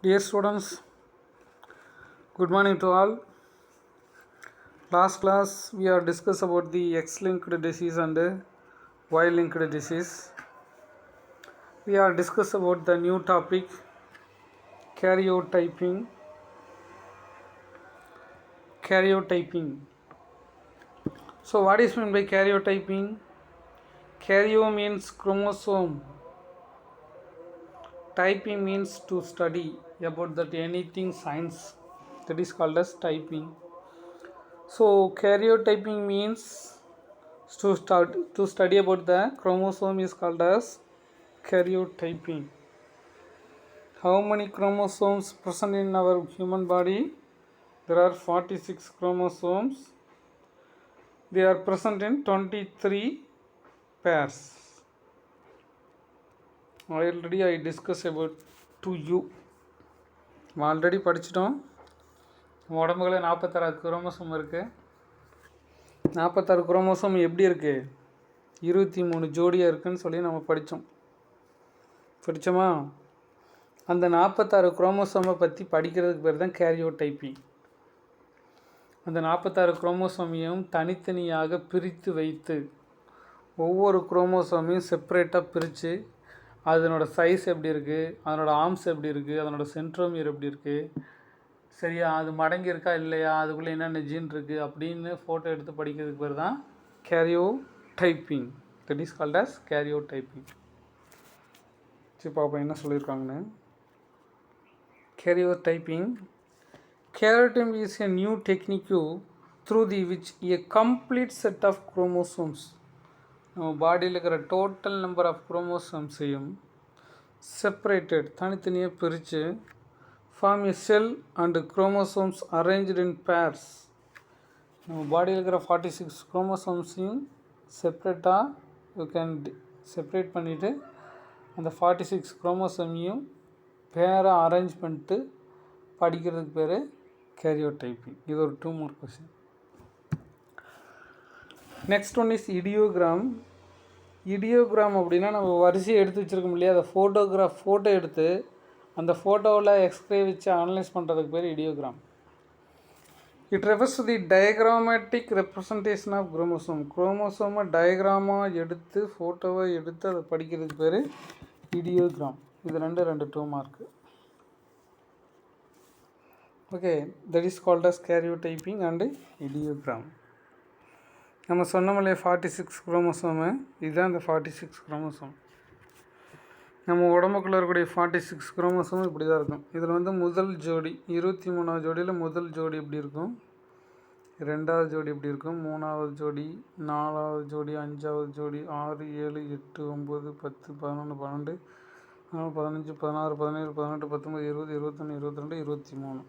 Dear students, good morning to all. Last class we have discussed about the X-linked disease and Y-linked disease. We have discussed about the new topic karyotyping. So what is meant by karyotyping? Karyo means chromosome. Typing means to study about that anything science, that is called as typing. So karyotyping means to study about the chromosome is called as karyotyping. How many chromosomes present in our human body? There are 46 chromosomes. They are present in 23 pairs. Already I discussed about to you. Already படிச்சிட்டோம். உடம்புல 46 chromosome இருக்குது. 46 chromosome எப்படி இருக்குது? 23 ஜோடியாக இருக்குதுன்னு சொல்லி நம்ம படித்தோமா? அந்த 46 குரோமோசோமை பற்றி படிக்கிறதுக்கு பேர் தான் கேரியோடைப்பிங். அந்த 46 குரோமோசோமையும் தனித்தனியாக பிரித்து வைத்து ஒவ்வொரு குரோமோசோமையும் செப்பரேட்டாக பிரித்து அதனோட சைஸ் எப்படி இருக்குது, அதனோட ஆர்ம்ஸ் எப்படி இருக்குது, அதனோட சென்ட்ரோமியர் எப்படி இருக்குது, சரியா, அது மடங்கி இருக்கா இல்லையா, அதுக்குள்ளே என்னென்ன ஜீன் இருக்குது அப்படின்னு ஃபோட்டோ எடுத்து படிக்கிறதுக்கு பேர் தான் karyotyping. That is called as karyotyping. சரி பாப்பா என்ன சொல்லியிருக்காங்கன்னு. Karyotyping. Karyotyping is a new technique through which a complete set of chromosomes, நம்ம பாடியில் இருக்கிற டோட்டல் நம்பர் ஆஃப் குரோமோசோம்ஸையும் செப்பரேட்டட் தனித்தனியாக பிரித்து form a cell and chromosomes arranged in pairs. நம்ம பாடியில் இருக்கிற 46 குரோமோசோம்ஸையும் செப்பரேட்டாக யூ கேன் செப்பரேட் பண்ணிவிட்டு அந்த 46 குரோமோசோமையும் பேராக அரேஞ்ச் பண்ணிட்டு படிக்கிறதுக்கு பேர் கேரியோடைப்பிங். இது ஒரு 2 mark question. Next one is idiogram. Idiogram அப்படின்னா நம்ம வரிசையை எடுத்து வச்சுருக்கோம் இல்லையா, அதை ஃபோட்டோ எடுத்து அந்த ஃபோட்டோவில் எக்ஸ்ரே வச்சு அனலைஸ் பண்ணுறதுக்கு பேர் idiogram. It refers to the diagrammatic representation of குரோமோசோமை டயக்ராமாக எடுத்து ஃபோட்டோவை எடுத்து அதை படிக்கிறதுக்கு பேர் இடியோகிராம். இது 2 mark. Okay, that is called as karyotyping and idiogram. நம்ம சொன்னோம்லையே 46 குரோமோசோமு, இதுதான் இந்த 46 குரோமோசோம். நம்ம உடம்புக்குள்ளே இருக்கக்கூடிய 46 குரோமோசோம் இப்படி தான் இருக்கும். இதில் முதல் ஜோடி 23வது ஜோடியில் முதல் ஜோடி எப்படி இருக்கும், 2வது ஜோடி எப்படி இருக்கும், 3வது ஜோடி, 4வது ஜோடி, 5வது ஜோடி, 6, 7, 8, 9, 10, 11, 12, 15, 16, 17, 18, 19, 20, 21, 22, 23.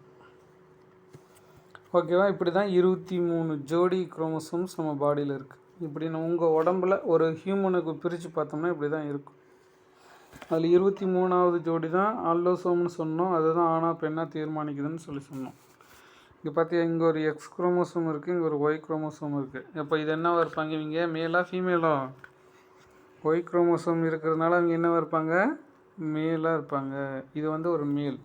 ஓகேவா? இப்படி தான் 23 ஜோடி குரோமோசோம்ஸ் நம்ம பாடியில் இருக்குது. இப்படி உங்கள் உடம்பில் ஒரு ஹியூமனுக்கு பிரித்து பார்த்தோம்னா இப்படி தான் இருக்கும். அதில் 23வது ஜோடி தான் அல்லோசோம்னு சொன்னோம். அதுதான் ஆனா பெண்ணாக தீர்மானிக்குதுன்னு சொன்னோம். இங்கே பார்த்தியா, இங்கே ஒரு எக்ஸ் குரோமோசோம் இருக்குது, இங்கே ஒரு ஒய் குரோமோசோம் இருக்குது. இப்போ இது என்னவா இருப்பாங்க, இவங்க மேலா ஃபீமேலா? ஒய் குரோமோசோம் இருக்கிறதுனால அவங்க என்னவா இருப்பாங்க, மேலாக இருப்பாங்க. இது ஒரு மேல்.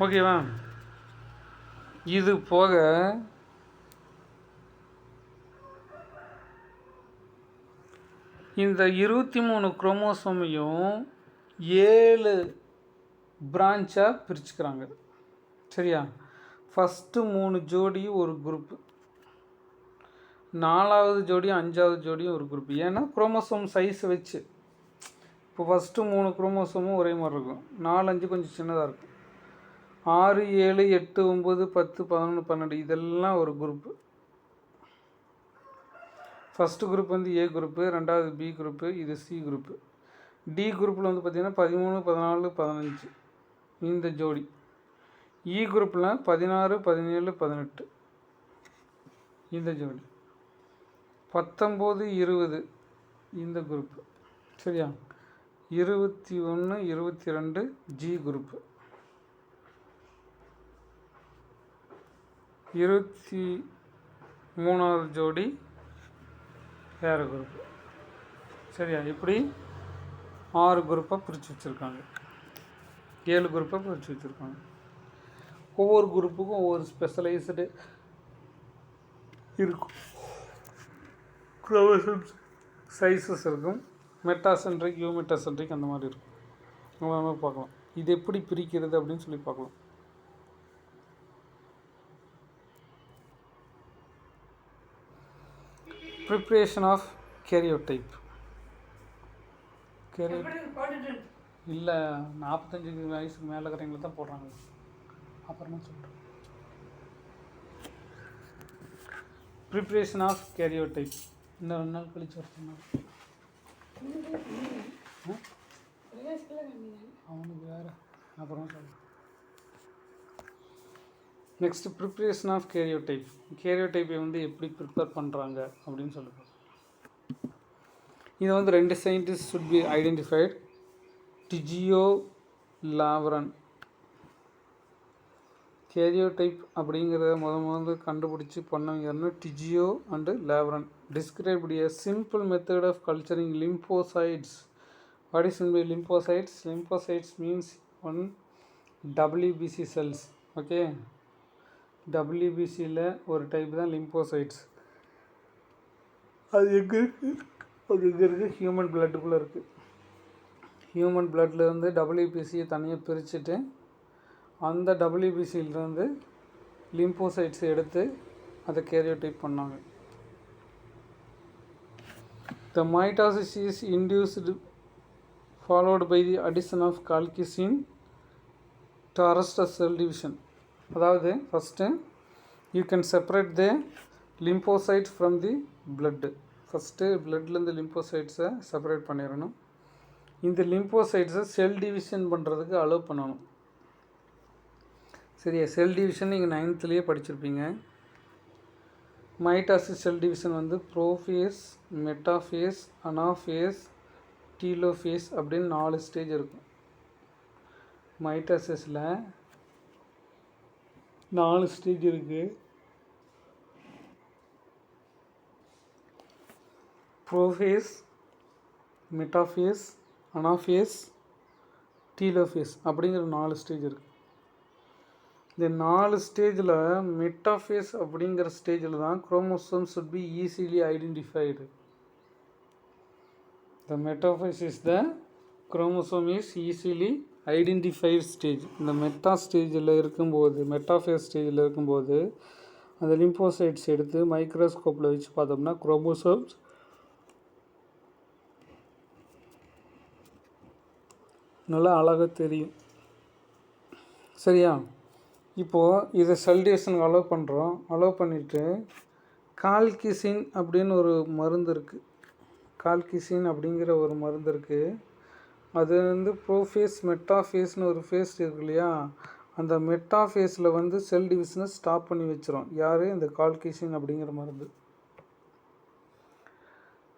ஓகேவா? இது போக இந்த 23 குரோமோசோமையும் 7 பிரான்ச்சாக பிரிச்சுக்கிறாங்க. சரியா? ஃபஸ்ட்டு 3 ஜோடி ஒரு குரூப்பு, 4வது ஜோடி 5வது ஜோடியும் ஒரு குரூப். ஏன்னா குரோமோசோம் சைஸ் வச்சு இப்போ ஃபஸ்ட்டு 3 குரோமோசோமும் ஒரே மாதிரி இருக்கும், 4, 5 கொஞ்சம் சின்னதாக இருக்கும், 6, 7, 8, 9, 10, 11, 12 இதெல்லாம் ஒரு group. First group A group, 2வது பி குரூப்பு, இது சி குரூப்பு. டி குரூப்பில் பார்த்திங்கன்னா 13, 14, 15 இந்த ஜோடி. இ குரூப்பில் 16, 17, 18 இந்த ஜோடி. 19, 20 இந்த குரூப்பு. சரியா? 21, 22 ஜி குரூப்பு. 23வது ஜோடி வேறு குரூப்பு. சரியா? இப்படி 6 குரூப்பாக பிரித்து வச்சுருக்காங்க. 7 குரூப்பாக பிரித்து வச்சுருக்காங்க. ஒவ்வொரு குரூப்புக்கும் ஒவ்வொரு ஸ்பெஷலைஸ்டு இருக்கும். குரோமோசோம்ஸ் சைஸஸ் இருக்கும். மெட்டாசென்ட்ரிக், யூமெட்டாசென்ட்ரிக் அந்த மாதிரி இருக்கும். நம்ம பார்க்கலாம் இது எப்படி பிரிக்கிறது அப்படின்னு சொல்லி பார்க்கலாம். Preparation of karyotype. இல்லை 45 வயசுக்கு மேலே இருக்கிறவங்களுக்கு தான் போடுறாங்க. அப்புறமா சொல்கிறேன். ப்ரிப்ரேஷன் ஆஃப் கேரியோடைப் இன்னும் 2 நாள் கழிச்சு வரணும். அவனுக்கு வேறு அப்புறம் சொல்கிறேன். Next preparation of karyotype. கேரியோடைப்பை வந்து எப்படி ப்ரிப்பேர் பண்ணுறாங்க அப்படின்னு சொல்லுங்கள். இதை வந்து 2 scientist should be identified. Tjio Levan. Karyotype அப்படிங்கிறத முதல்ல கண்டுபிடிச்சி பண்ணவங்க Tjio and Levan. Described a simple method of culturing lymphocytes. What is meant by lymphocytes? Lymphocytes means one WBC cells. ஓகே, WBCயில் ஒரு டைப் தான் லிம்போசைட்ஸ். அது எங்கே இருக்குது? அது எங்கே இருக்குது? ஹியூமன் பிளட்டுக்குள்ளே இருக்குது. ஹியூமன் பிளட்லேருந்து WBCயை தனியாக பிரிச்சுட்டு அந்த WBCயிலேருந்து லிம்போசைட்ஸ் எடுத்து அதை கேரியோடைப் பண்ணாங்க. The mitosis is induced followed by the addition of colchicine to arrest the cell division. அதாவது first you can separate the lymphocyte from the blood. First பிளட்லேருந்து லிம்போசைட்ஸை செப்பரேட் பண்ணிடணும். இந்த லிம்போசைட்ஸை செல் டிவிஷன் பண்ணுறதுக்கு அலோவ் பண்ணணும். சரியா? செல் டிவிஷன் நீங்கள் 9th படிச்சிருப்பீங்க. மைட்டாசிஸ் செல் டிவிஷன் வந்து ப்ரோஃபேஸ், மெட்டாஃபேஸ், அனாஃபேஸ், டீலோஃபேஸ் அப்படின்னு 4 ஸ்டேஜ் இருக்கும். மைட்டாசிஸில் 4 ஸ்டேஜ் இருக்குது. ப்ரோஃபேஸ், மெட்டாஃபேஸ், அனாஃபேஸ், டீலோஃபேஸ் அப்படிங்கிற 4 ஸ்டேஜ் இருக்குது. இந்த 4 ஸ்டேஜில் மெட்டாஃபேஸ் அப்படிங்கிற ஸ்டேஜில் தான் chromosome should be easily identified. The metaphase is the chromosome is easily identified stage. இந்த மெட்டா ஸ்டேஜில் இருக்கும்போது, மெட்டாஃபேஸ் ஸ்டேஜில் இருக்கும்போது அந்த லிம்போசைட்ஸ் எடுத்து மைக்ரோஸ்கோப்பில் வச்சு பார்த்தோம்னா குரோமோசோம்ஸ் நல்லா அழகாக தெரியும். சரியா? இப்போது இதை செல் டிவிஷனுக்கு அலோவ் பண்ணுறோம். அலோவ் பண்ணிவிட்டு கால்கிசின் அப்படின்னு ஒரு மருந்து இருக்குது. கால்கிசின் அப்படிங்கிற ஒரு மருந்து இருக்குது. அது வந்து ப்ரோஃபேஸ், மெட்டாஃபேஸ்னு ஒரு ஃபேஸ் இருக்கு இல்லையா? அந்த மெட்டாஃபேஸில் வந்து செல் டிவிஷனை ஸ்டாப் பண்ணி வச்சிரும். யார்? இந்த கால்கிசின் அப்படிங்கிற மருந்து.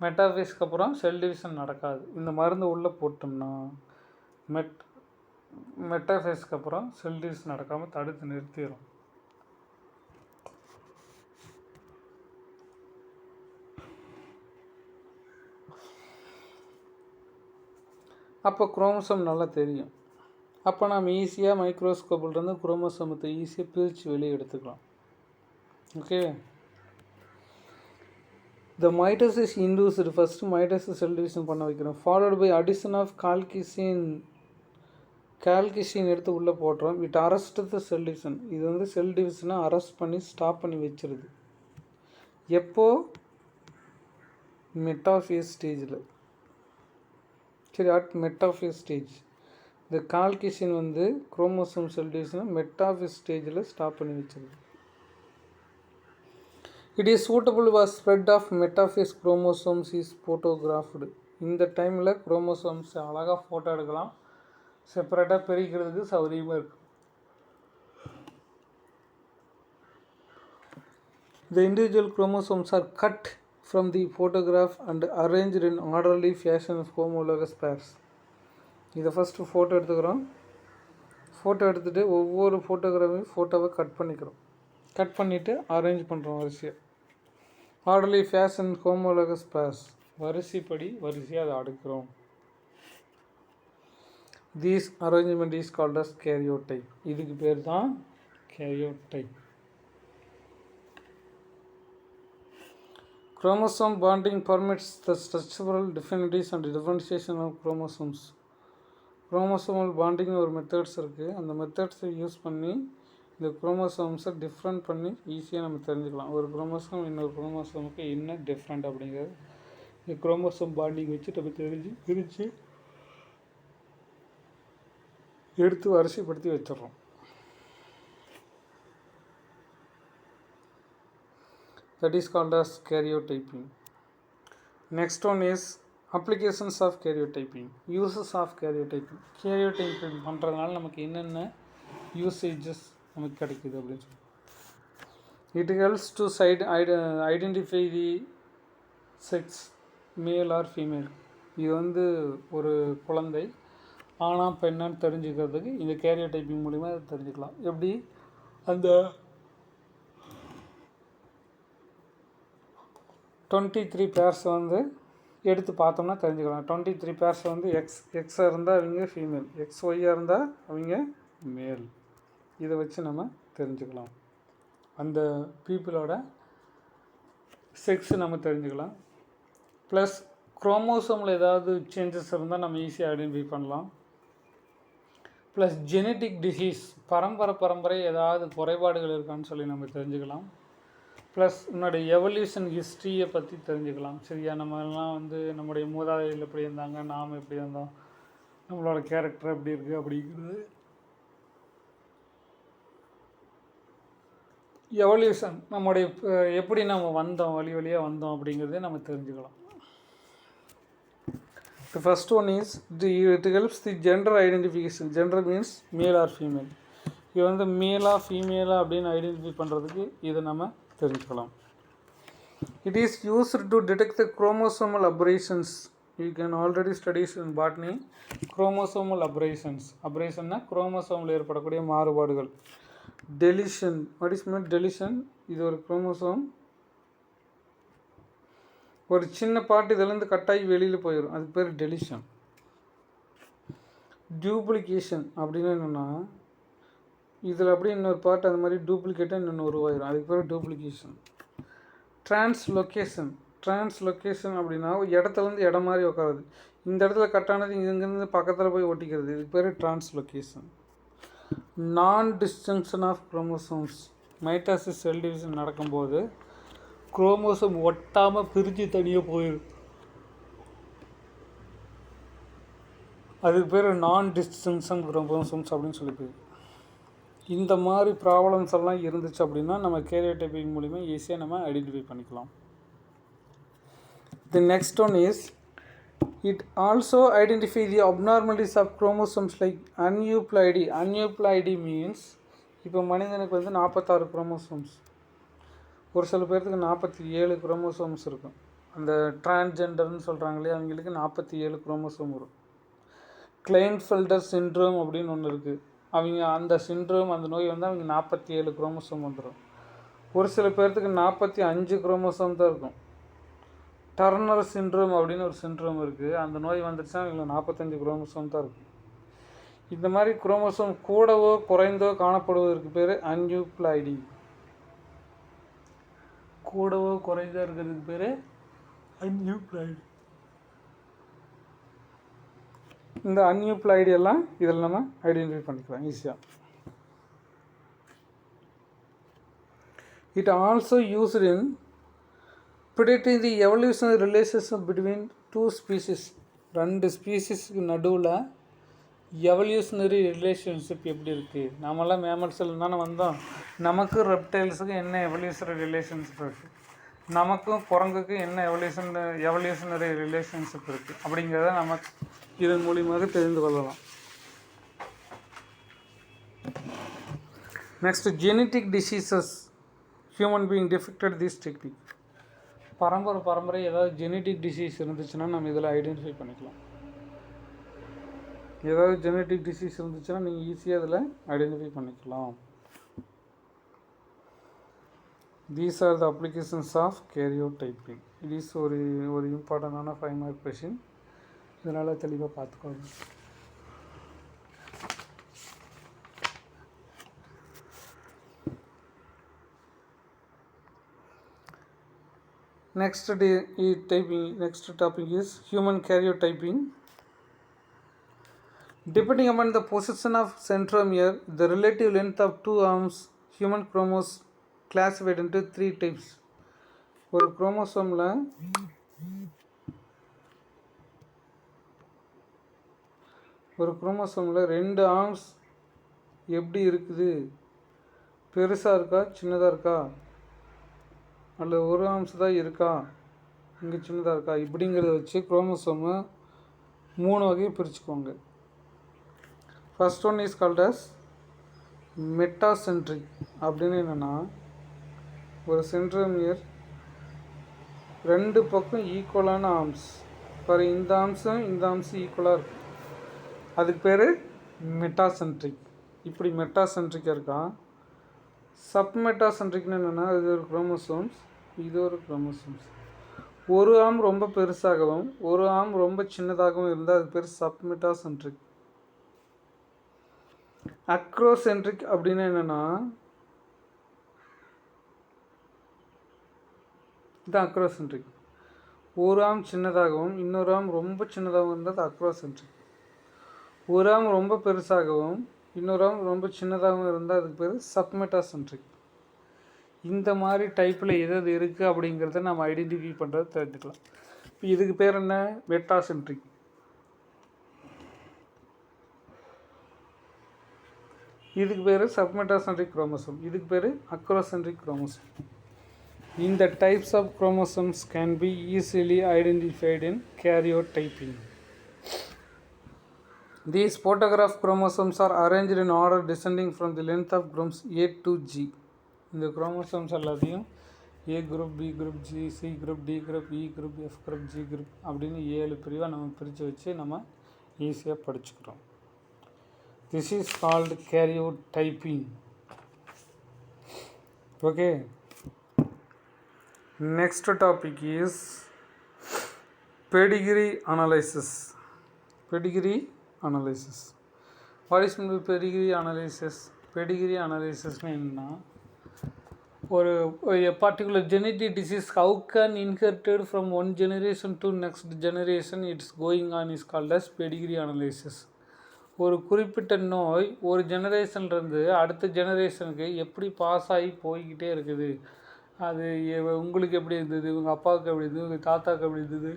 மெட்டாஃபேஸ்க்கு அப்புறம் செல் டிவிஷன் நடக்காது. இந்த மருந்து உள்ளே போட்டோம்னா மெட்டாஃபேஸ்க்கு அப்புறம் செல் டிவிஷன் நடக்காமல் தடுத்து நிறுத்திடும். அப்போ குரோமோசோம் நல்லா தெரியும். அப்போ நம்ம ஈஸியாக மைக்ரோஸ்கோப்பிலிருந்து குரோமோசோமத்தை ஈஸியாக பிரித்து வெளியே எடுத்துக்கலாம். Okay. The mitosis induced. First mitosis cell division பண்ண வைக்கிறோம். ஃபாலோடு பை அடிஷன் ஆஃப் கால்கிசின் எடுத்து உள்ளே போட்டுறோம். விட் அரெஸ்ட் த செல் டிவிஷன். இது வந்து செல் டிவிஷனை அரெஸ்ட் பண்ணி ஸ்டாப் பண்ணி வச்சிருது. எப்போ? மெட்டாஃபேஸ் ஸ்டேஜில். சரி, மெட்டாஃபேஸ் ஸ்டேஜ். இந்த கால்கிசின் வந்து குரோமோசோம் செல் டிவிஷனை மெட்டாஃபேஸ் ஸ்டேஜில் ஸ்டாப் பண்ணி வச்சிருது. It is suitable for spread of metaphase chromosomes is photographed. இந்த டைமில் குரோமோசோம்ஸ் அழகாக ஃபோட்டோ எடுக்கலாம். செப்பரேட்டாக பிரிக்கிறதுக்கு சௌகரியமாக இருக்குது. The individual chromosomes are cut from the photograph and arranged in orderly fashion of homologous pairs. இதை ஃபஸ்ட்டு ஃபோட்டோ எடுத்துக்கிறோம். ஃபோட்டோ எடுத்துகிட்டு ஒவ்வொரு ஃபோட்டோகிராஃபையும் ஃபோட்டோவை கட் பண்ணிக்கிறோம். கட் பண்ணிவிட்டு அரேஞ்ச் பண்ணுறோம் வரிசையாக. Orderly fashion homologous pairs. வரிசைப்படி வரிசையாக அதை அடுக்கிறோம். This arrangement is called as karyotype. இதுக்கு பேர் தான் karyotype. Chromosome bonding permits the structural affinities and differentiation of chromosomes. Chromosomal பாண்டிங்னு ஒரு மெத்தட்ஸ் இருக்குது. அந்த மெத்தட்ஸை யூஸ் பண்ணி இந்த குரோமோசோம்ஸை டிஃப்ரெண்ட் பண்ணி ஈஸியாக நம்ம தெரிஞ்சுக்கலாம். ஒரு குரோமோசோம் இன்னொரு குரோமோசோமுக்கு என்ன டிஃப்ரெண்ட் அப்படிங்கிறது இந்த குரோமோசோம் பாண்டிங் வச்சு நம்ம பிரித்து எடுத்து வரிசைப்படுத்தி வச்சிடறோம். That is called as karyotyping. Next one is applications of karyotyping. Uses of karyotyping. Karyotyping பண்ணுறதுனால நமக்கு என்னென்ன யூசேஜஸ் நமக்கு கிடைக்குது அப்படின்னு சொல்லி. It helps to identify the sex, male or female. இது ஒரு குழந்தை ஆனா பெண்ணான்னு தெரிஞ்சுக்கிறதுக்கு இந்த karyotyping மூலிமா தெரிஞ்சுக்கலாம். எப்படி அந்த 23 பேர்ஸ் எடுத்து பார்த்தோம்னா தெரிஞ்சுக்கலாம். 23 பேர்ஸ் எக்ஸாக இருந்தால் அவங்க ஃபீமேல், XYயாக இருந்தால் அவங்க மேல். இதை வச்சு நம்ம தெரிஞ்சுக்கலாம். அந்த பீப்புளோட செக்ஸு நம்ம தெரிஞ்சுக்கலாம். ப்ளஸ் குரோமோசோமில் ஏதாவது சேஞ்சஸ் இருந்தால் நம்ம ஈஸியாக ஐடென்டிஃபை பண்ணலாம். ப்ளஸ் ஜெனட்டிக் டிசீஸ் பரம்பரை ஏதாவது குறைபாடுகள் இருக்கான்னு சொல்லி நம்ம தெரிஞ்சுக்கலாம். ப்ளஸ் என்னுடைய எவல்யூஷன் ஹிஸ்ட்ரியை பற்றி தெரிஞ்சுக்கலாம். சரியா, நம்மலாம் நம்முடைய மூதாதைகள் எப்படி இருந்தாங்க, நாம் எப்படி இருந்தோம், நம்மளோட கேரக்டர் எப்படி இருக்குது அப்படிங்கிறது எவல்யூஷன் நம்முடைய எப்படி நம்ம வந்தோம், வழியாக வந்தோம் அப்படிங்கிறதே நம்ம தெரிஞ்சுக்கலாம். The first one is it helps the gender identification. Gender means male or female. இது மேலா ஃபீமேலா அப்படின்னு ஐடென்டிஃபை பண்ணுறதுக்கு இதை நம்ம தெரிஞ்சுக்கலாம். It is used to detect the chromosomal aberrations. You can already study in botany chromosomal aberrations. Aberrationனா குரோமோசோமில் ஏற்படக்கூடிய மாறுபாடுகள். Deletion. What is meant deletion? இது ஒரு குரோமோசோம் ஒரு சின்ன பார்ட் இதிலேருந்து கட்டாகி வெளியில் போயிடும், அதுக்கு பேர் டெலிஷன். டியூப்ளிகேஷன் அப்படின்னு என்னென்னா இதில் அப்படியே இன்னொரு பார்ட் அது மாதிரி டூப்ளிகேட்டாக இன்னொன்று உருவாயிடும், அதுக்கு பேர் டூப்ளிகேஷன். டிரான்ஸ்லொக்கேஷன் அப்படின்னா இடத்துலேருந்து இடம் மாதிரி உட்காருது, இந்த இடத்துல கட்டானது இங்கேருந்து பக்கத்தில் போய் ஒட்டிக்கிறது, இதுக்கு பேர் translocation. Non disjunction of chromosomes. Mitosis cell division நடக்கும்போது குரோமோசோம் ஒட்டாமல் பிரிஞ்சு தனியாக போயிடும், அதுக்கு பேர் நான் டிஸ்ஜங்ஷன் குரோமோசோம்ஸ் அப்படின்னு சொல்லி போயிடும். இந்த மாதிரி ப்ராப்ளம்ஸ் எல்லாம் இருந்துச்சு அப்படின்னா நம்ம karyotyping மூலிமா ஈஸியாக நம்ம ஐடென்டிஃபை பண்ணிக்கலாம். The next one is it also identify the abnormalities of chromosomes like aneuploidy. Aneuploidy means இப்போ மனிதனுக்கு 46 குரோமோசோம்ஸ், ஒரு சில பேர்த்துக்கு 47 குரோமோசோம்ஸ் இருக்கும். அந்த டிரான்ஸ்ஜெண்டர்னு சொல்கிறாங்களே அவங்களுக்கு 47 குரோமோசோம் வரும். கிளைன்ஃபெல்டர் சிண்ட்ரோம் அப்படின்னு ஒன்று இருக்குது, அவங்க அந்த சிண்ட்ரோம் அந்த நோய் அவங்க 47 குரோமோசோம் வந்துடும். ஒரு சில பேர்த்துக்கு 45 குரோமோசோம் தான் இருக்கும். டர்னர் சிண்ட்ரோம் அப்படின்னு ஒரு சிண்ட்ரோம் இருக்குது, அந்த நோய் வந்துடுச்சுன்னா அவங்களுக்கு 45 குரோமோசோம் தான் இருக்கும். இந்த மாதிரி குரோமோசோம் கூடவோ குறைந்தோ காணப்படுவதற்கு பேர் அன்யூப்ளாய்டி. கூடவோ குறைந்தோ இருக்கிறதுக்கு பேர் அன்யூப்ளாய்டி. இந்த அன்யூப்ளாய்டு எல்லாம் இதில் நம்ம ஐடென்டிஃபை பண்ணிக்கலாம் ஈஸியாக. It also used in predicting the evolutionary relationship between 2 species. 2 ஸ்பீசிஸ்க்கு நடுவில் எவல்யூஷனரி ரிலேஷன்ஷிப் எப்படி இருக்குது. நம்மளாம் மேமல்ஸில் தானே வந்தோம், நமக்கும் ரெப்டைல்ஸுக்கும் என்ன எவல்யூஷனரி ரிலேஷன்ஷிப் இருக்குது, நமக்கும் குரங்குக்கு என்ன எவல்யூஷனரி ரிலேஷன்ஷிப் இருக்குது அப்படிங்கிறத நம்ம இதன் மூலியமாக தெரிந்து கொள்ளலாம். Next genetic diseases human being defected this technique. பரம்பரை ஏதாவது ஜெனட்டிக் டிசீஸ் இருந்துச்சுன்னா நம்ம இதில் ஐடென்டிஃபை பண்ணிக்கலாம். ஏதாவது ஜெனட்டிக் டிசீஸ் இருந்துச்சுன்னா நீங்கள் ஈஸியாக இதில் ஐடென்டிஃபை பண்ணிக்கலாம். These are the applications of karyotyping. It is ஒரு இம்பார்ட்டண்டான 5 மார்க் கொஷின், இதனால் தெளிவாக பார்த்துக்கோங்க. Next topic is human karyotyping. Depending upon the position of centromere, the relative length of two arms, human chromosomes classified into three types. ஒரு குரோமோசோமில் ரெண்டு arms எப்படி இருக்குது, பெருசாக இருக்கா சின்னதாக இருக்கா, அல்லது ஒரு ஆர்ம்ஸ் தான் இருக்கா இங்கே சின்னதாக இருக்கா, இப்படிங்கிறத வச்சு குரோமோசோமை 3 வகையை பிரிச்சுக்குவாங்க. First one is called as metacentric. அப்படின்னு என்னென்னா, ஒரு சென்ட்ரோமியர் ரெண்டு பக்கம் ஈக்குவலான ஆர்ம்ஸ், பாரு இந்த ஆர்ம்ஸும் இந்த ஆர்ம்ஸும் ஈக்குவலாக இருக்கும், அதுக்கு பேர் மெட்டாசென்ட்ரிக். இப்படி மெட்டாசென்ட்ரிக்காக இருக்கான். சப்மெட்டாசென்ட்ரிக்னு என்னென்னா, இது ஒரு குரோமோசோம்ஸ், இது ஒரு குரோமோசோம்ஸ். ஒரு ஆர்ம் ரொம்ப பெருசாகவும் ஒரு ஆர்ம் ரொம்ப சின்னதாகவும் இருந்தால் அதுக்கு பேர் சப்மெட்டாசென்ட்ரிக். அக்ரோசென்ட்ரிக் அப்படின்னு என்னென்னா, இதுதான் அக்ரோசென்ட்ரிக். ஒரு ஆர்ம் சின்னதாகவும் இன்னொரு ஆர்ம் ரொம்ப சின்னதாகவும் இருந்தால் அது அக்ரோசென்ட்ரிக். ஒரு ஆர்ம் ரொம்ப பெருசாகவும் இன்னொரு ஆர்ம் ரொம்ப சின்னதாகவும் இருந்தால் அதுக்கு பேர் சப்மெட்டாசென்ட்ரிக். இந்த மாதிரி டைப்பில் எது இருக்குது அப்படிங்கிறத நம்ம ஐடென்டிஃபை பண்ணுறது தெரிஞ்சுக்கலாம். இப்போ இதுக்கு பேர் என்ன? மெட்டாசென்ட்ரிக். இதுக்கு பேர் சப்மெட்டாசென்ட்ரிக் குரோமோசோம், இதுக்கு பேர் அக்ரோசென்ட்ரிக் குரோமோசோம். இந்த types of chromosomes can be easily identified in karyotyping. These photograph chromosomes are arranged in order descending from the length of chromosomes A to G. இந்த குரோமோசோம்ஸ் எல்லாத்தையும் A group, B group, G, C group, D group, E group, F group, G group அப்படின்னு 7 பிரிவாக நம்ம பிரித்து வச்சு நம்ம ஈஸியாக படிச்சுக்கிறோம். This is called karyotyping. ஓகே, next topic is pedigree analysis. Pedigree analysis. What is meant by pedigree analysis? Pedigree analysis என்னன்னா, ஒரு particular genetic disease how can inherited from one generation to next generation it's going on is called as pedigree analysis. ஒரு குறிப்பிட்ட நோய் ஒரு ஜெனரேஷன்லேருந்து அடுத்த ஜெனரேஷனுக்கு எப்படி pass ஆகி போய்கிட்டே இருக்குது, அது உங்களுக்கு எப்படி இருந்தது, உங்கள் அப்பாவுக்கு எப்படி இருந்தது, உங்கள் தாத்தாவுக்கு எப்படி இருந்தது,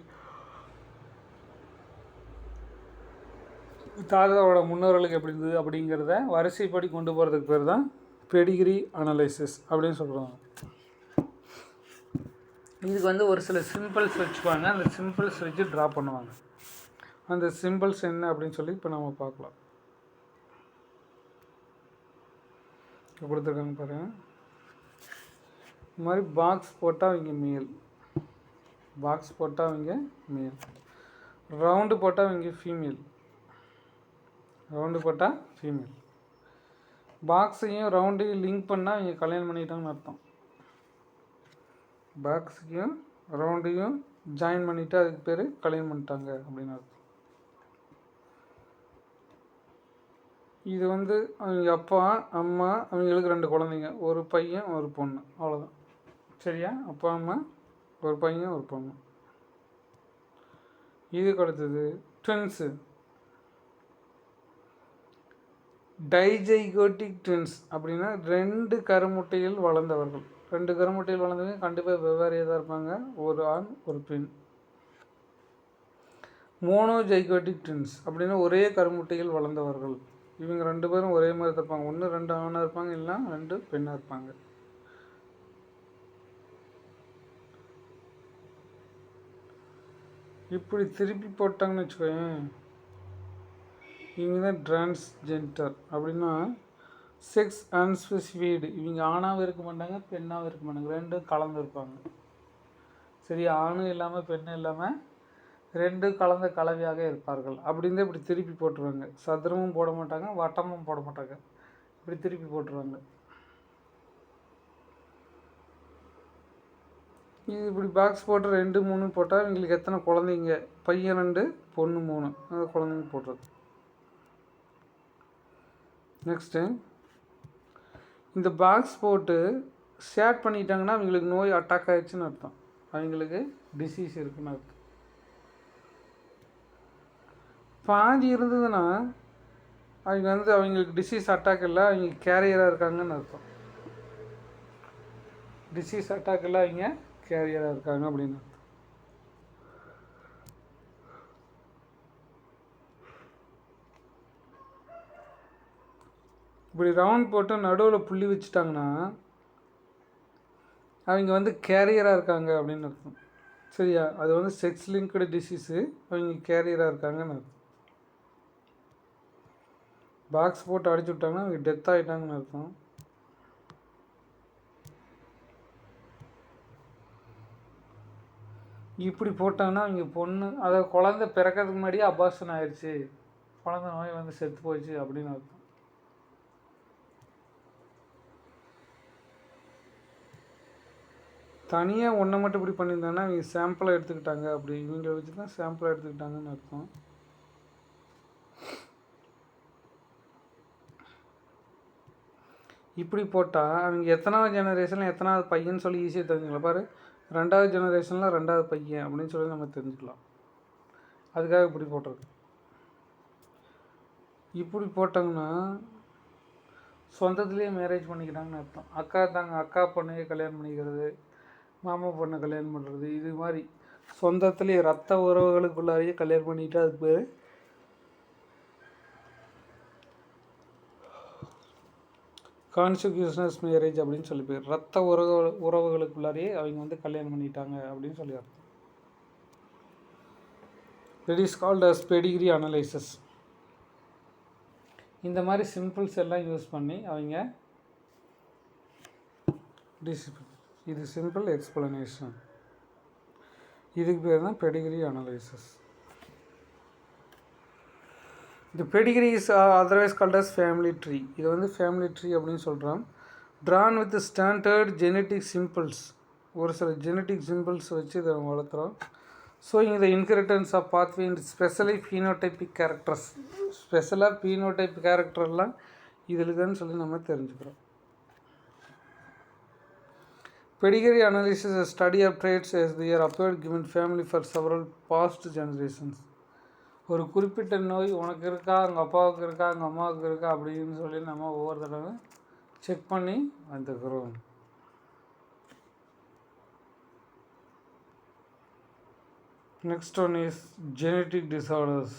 தாத்தாவோட முன்னோர்களுக்கு எப்படி இருந்தது அப்படிங்கிறத வரிசைப்படி கொண்டு போகிறதுக்கு பேர் தான் பெடிகிரி அனலைசிஸ் அப்படின்னு சொல்கிறாங்க. இதுக்கு ஒரு சில சிம்பிள்ஸ் வச்சுப்பாங்க, அந்த சிம்பிள்ஸ் வச்சு ட்ரா பண்ணுவாங்க. அந்த சிம்பிள்ஸ் என்ன அப்படின்னு சொல்லி இப்போ நம்ம பார்க்கலாம். கொடுத்துருக்காங்க பாருங்கள். இந்த மாதிரி பாக்ஸ் போட்டால் அவங்க மேல், பாக்ஸ் போட்டால் அவங்க மேல், ரவுண்டு போட்டால் அவங்க ஃபீமேல், ரவுண்டு போட்டால் ஃபீமேல். பாக்ஸையும் ரவுண்டையும் லிங்க் பண்ணால் அவங்க கல்யாணம் பண்ணிட்டாங்கன்னு அர்த்தம். பாக்ஸையும் ரவுண்டையும் ஜாயின் பண்ணிவிட்டு அதுக்கு பேர் கல்யாணம் பண்ணிட்டாங்க அப்படின்னு அர்த்தம். இது அவங்க அப்பா அம்மா அவங்களுக்கு 2 குழந்தைங்க, ஒரு பையன் ஒரு பொண்ணு, அவ்வளோதான். சரியா? அப்பா அம்மா, ஒரு பையன் ஒரு பொண்ணு. இதுக்கு அடுத்தது ட்வின்ஸு, டைஜைகோட்டிக் ட்வின்ஸ் அப்படின்னா 2 கருமுட்டைகள் வளர்ந்தவர்கள். 2 கருமுட்டைகள் வளர்ந்தவங்க கண்டிப்பாக வெவ்வேறையாக தான் இருப்பாங்க, ஒரு ஆண் ஒரு பெண். மோனோஜைகோட்டிக் ட்வின்ஸ் அப்படின்னா ஒரே கருமுட்டைகள் வளர்ந்தவர்கள். இவங்க 2 பேரும் ஒரே மாதிரி தான் இருப்பாங்க, ஒன்று 2 ஆணாக இருப்பாங்க, இல்லைனா 2 பெண்ணாக இருப்பாங்க. இப்படி திருப்பி போட்டாங்கன்னு வச்சுக்கோங்க, இவங்க தான் டிரான்ஸ்ஜெண்டர். அப்படின்னா செக்ஸ் அன்ஸ்பெசிஃபைடு, இவங்க ஆணாகவும் இருக்க மாட்டாங்க பெண்ணாகவும் இருக்க மாட்டாங்க, 2 கலந்து இருப்பாங்க. சரி, ஆணும் இல்லாமல் பெண்ணும் இல்லாமல் 2 கலந்த கலவையாக இருப்பார்கள் அப்படின்னு இப்படி திருப்பி போட்டுருவாங்க. சதுரமும் போட மாட்டாங்க, வட்டமும் போட மாட்டாங்க, இப்படி திருப்பி போட்டுருவாங்க. இது இப்படி பாக்ஸ் போட்டு 2 3 போட்டால் இவங்களுக்கு எத்தனை குழந்தைங்க, பையன் 2 பொண்ணு 3, அந்த குழந்தைங்க போடுறது. நெக்ஸ்ட்டு, இந்த பாக்ஸ் போட்டு ஷேர் பண்ணிட்டாங்கன்னா அவங்களுக்கு நோய் அட்டாக் ஆகிடுச்சுன்னு அர்த்தம். அவங்களுக்கு டிசீஸ் இருக்குன்னு அர்த்தம். பாதி இருந்ததுன்னா அவங்களுக்கு டிசீஸ் அட்டாக் இல்லை, அவங்க கேரியராக இருக்காங்கன்னு அர்த்தம். டிசீஸ் அட்டாக் இல்லை, அவங்க கேரியராக இருக்காங்க அப்படின்னு அர்த்தம். இப்படி ரவுண்ட் போட்டு நடுவில் புள்ளி வச்சுட்டாங்கன்னா அவங்க கேரியராக இருக்காங்க அப்படின்னு அர்த்தம். சரியா? அது செக்ஸ் லிங்க்டு டிசீஸு, அவங்க கேரியராக இருக்காங்கன்னு அர்த்தம். பாக்ஸ் போட்டு அடிச்சு விட்டாங்கன்னா அவங்க டெத் ஆகிட்டாங்கன்னு அர்த்தம். இப்படி போட்டாங்கன்னா அவங்க பொண்ணு, அதை குழந்தை பிறக்கிறதுக்கு முன்னாடியே அபார்ஷன் ஆயிடுச்சு, குழந்தை நோய் செத்து போயிடுச்சு அப்படின்னு அர்த்தம். தனியாக ஒன்றை மட்டும் இப்படி பண்ணியிருந்தாங்கன்னா இவங்க சாம்பிளை எடுத்துக்கிட்டாங்க, அப்படி இவங்களை வச்சு தான் சாம்பிளை எடுத்துக்கிட்டாங்கன்னு அர்த்தம். இப்படி போட்டால் அவங்க எத்தனாவது ஜெனரேஷனில் எத்தனாவது பையன்னு சொல்லி ஈஸியாக தெரிஞ்சுக்கலாம். பாரு, 2வது ஜெனரேஷனில் 2வது பையன் அப்படின்னு சொல்லி நம்ம தெரிஞ்சுக்கலாம். அதுக்காக இப்படி போட்டிருக்கு. இப்படி போட்டாங்கன்னா சொந்தத்துலேயே மேரேஜ் பண்ணிக்கிறாங்கன்னு அர்த்தம். அக்கா பொண்ணையே கல்யாணம் பண்ணிக்கிறது, மாமா பொண்ணை கல்யாணம் பண்ணுறது, இது மாதிரி சொந்தத்துலேயே ரத்த உறவுகளுக்குள்ளாரையே கல்யாணம் பண்ணிக்கிட்டு அதுக்கு பேர் கான்சிக்யூஷனஸ் மேரேஜ் அப்படின்னு சொல்லி பேர். ரத்த உறவுகளுக்குள்ளாரையே அவங்க கல்யாணம் பண்ணிட்டாங்க அப்படின்னு சொல்லி அர்த்தம். It is called as pedigree analysis. இந்த மாதிரி சிம்பிள்ஸ் எல்லாம் யூஸ் பண்ணி அவங்க இது சிம்பிள் எக்ஸ்பிளனேஷன். இதுக்கு பேர் தான் பெடிகிரி அனலைசிஸ். இந்த pedigree is otherwise called as family tree. இது ஃபேமிலி ட்ரீ அப்படின்னு சொல்கிறோம். Drawn with standard genetic symbols. ஒரு சில ஜெனட்டிக் சிம்பிள்ஸ் வச்சு இதை வளர்த்துறோம். Showing the inheritance of pathway and specially phenotypic characters. ஸ்பெஷலாக ஃபீனோடைப் கேரக்டர்லாம் இதில் இருக்குன்னு சொல்லி நம்ம தெரிஞ்சுக்கிறோம். Pedigree analysis is a study of traits as they are appeared given family for several past generations. ஒரு குறிப்பிட்ட நோய் உனக்கு இருக்கா, உங்கள் அப்பாவுக்கு இருக்கா, உங்கள் அம்மாவுக்கு இருக்கா அப்படின்னு சொல்லி நம்ம ஒவ்வொரு தடவை செக் பண்ணி வந்துக்கிறோம். Next one is genetic disorders.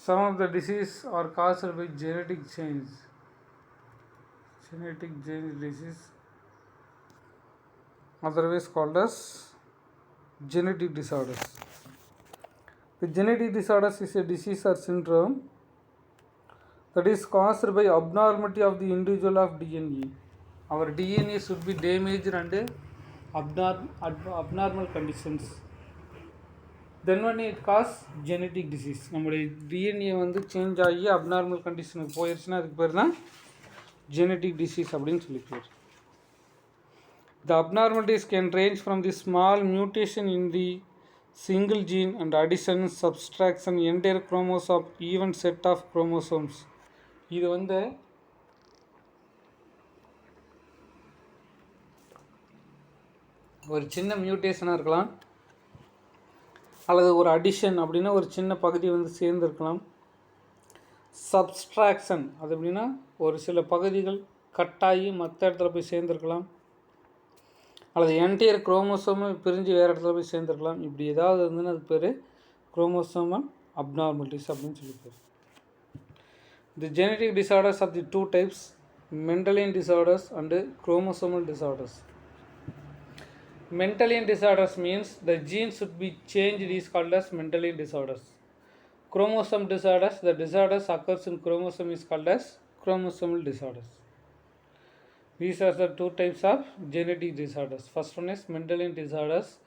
Some of the disease are caused by genetic change. Genetic change disease, otherwise called as genetic disorders. The genetic disorders is a disease or syndrome that is caused by abnormality of the individual of DNA. Our DNA should be damaged under abnormal conditions. Then when it cause genetic disease. நம்முடைய DNA change ஆகி abnormal கண்டிஷனுக்கு போயிடுச்சுன்னா அதுக்கு பேர் தான் genetic disease அப்படின்னு சொல்லி பேர். The abnormalities can range from the small mutation in the single gene and addition, subtraction, entire chromosome, even set of chromosomes. இது ஒரு சின்ன மியூட்டேஷனாக இருக்கலாம், அல்லது ஒரு அடிஷன் அப்படின்னா ஒரு சின்ன பகுதி சேர்ந்துருக்கலாம். சப்ஸ்ட்ராக்ஷன் அது அப்படின்னா ஒரு சில பகுதிகள் கட்டாகி மற்ற இடத்துல போய் சேர்ந்துருக்கலாம், அல்லது என்டையர் குரோமோசோமை பிரிஞ்சு வேறு இடத்துல போய் சேர்ந்துருக்கலாம். இப்படி ஏதாவது இருந்ததுன்னா அது பேர் குரோமோசோமல் அப்நார்மலிட்டிஸ் அப்படின்னு சொல்லி பேர். The genetic disorders of the two types, Mendelian disorders and chromosomal disorders. Mendelian disorders means the gene should be changed is called as Mendelian disorders. Chromosome disorders, the disorders occurs in chromosome is called as chromosomal disorders. These are the two types of genetic disorders. First one is Mendelian disorders.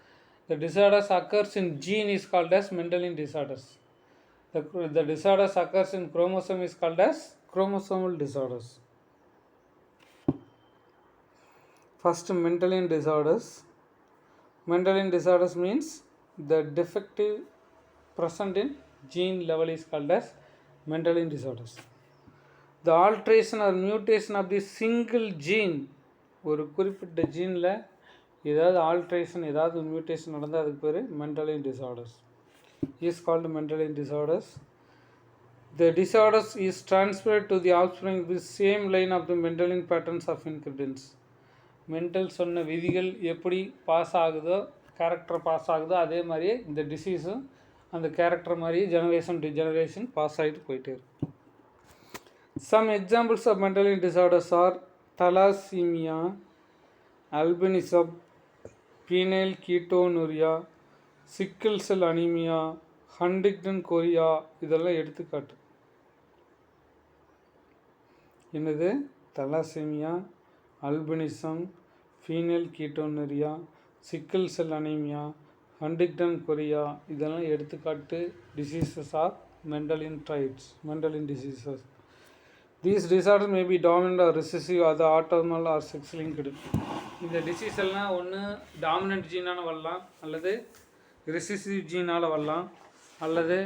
The disorders occurs in gene is called as Mendelian disorders. The disorders occurs in chromosome is called as chromosomal disorders. First, Mendelian disorders. Mendelian disorders means the defective present in gene level is called as Mendelian disorders. The alteration or mutation of the single gene, ஒரு குறிப்பிட்ட ஜீனில் ஏதாவது alteration, ஏதாவது mutation நடந்தால் அதுக்கு பேர் Mendelian disorders. Is called Mendelian disorders. The disorders is transferred to the offspring with same line of the Mendelian patterns of inheritance. Mendel சொன்ன விதிகள் எப்படி பாஸ் ஆகுதோ, கேரக்டர் பாஸ் ஆகுதோ, அதே மாதிரியே இந்த டிசீஸும் அந்த கேரக்டர் மாதிரியே ஜெனரேஷன் டு ஜெனரேஷன் பாஸ் ஆகிட்டு போயிட்டே இருக்கு. Some examples of Mendelian disorders are thalassemia, albinism, phenylketonuria, sickle cell anemia, Huntington chorea, இதெல்லாம் எடுத்துக்காட்டு. என்னது? Thalassaemia, albinism, phenylketonuria, sickle cell anaemia, Huntington chorea, இதெல்லாம் எடுத்துக்காட்டு diseases of Mendelian traits, Mendelian diseases. These disorder may be dominant or recessive, அது autosomal or sex linked. இந்த disease எல்லாம் ஒன்று dominant ஜீனால் வரலாம், அல்லது ரிசெசிவ் ஜீனால் வரலாம், அல்லது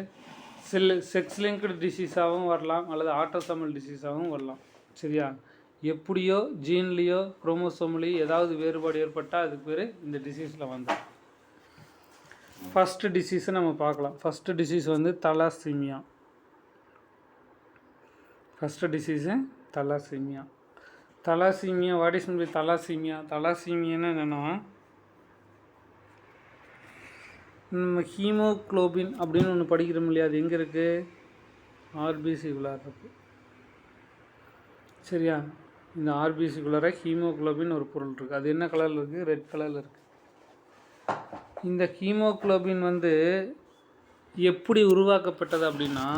செக்ஸ் லிங்க்டு டிசீஸாகவும் வரலாம், அல்லது ஆட்டோசோமல் டிசீஸாகவும் வரலாம். சரியா? எப்படியோ ஜீன்லேயோ குரோமோசோம்லேயோ ஏதாவது வேறுபாடு ஏற்பட்டால் அதுக்கு பேர் இந்த டிசீஸில் வந்தோம். ஃபஸ்ட்டு டிசீஸை நம்ம பார்க்கலாம். ஃபஸ்ட்டு டிசீஸ் வந்து thalassaemia. First disease thalassaemia. Thalassaemia, what is mean thalassaemia? தலாசீமியான்னு என்னென்னா, நம்ம ஹீமோக்ளோபின் அப்படின்னு ஒன்று படிக்கிறோம் இல்லையா, அது எங்கே இருக்குது? ஆர்பிசிக்குள்ளார இருக்குது. சரியா? இந்த ஆர்பிசிக்குள்ளார ஹீமோக்ளோபின் ஒரு பொருள் இருக்குது. அது என்ன கலரில் இருக்குது? ரெட் கலரில் இருக்குது. இந்த ஹீமோக்ளோபின் வந்து எப்படி உருவாக்கப்பட்டது அப்படின்னா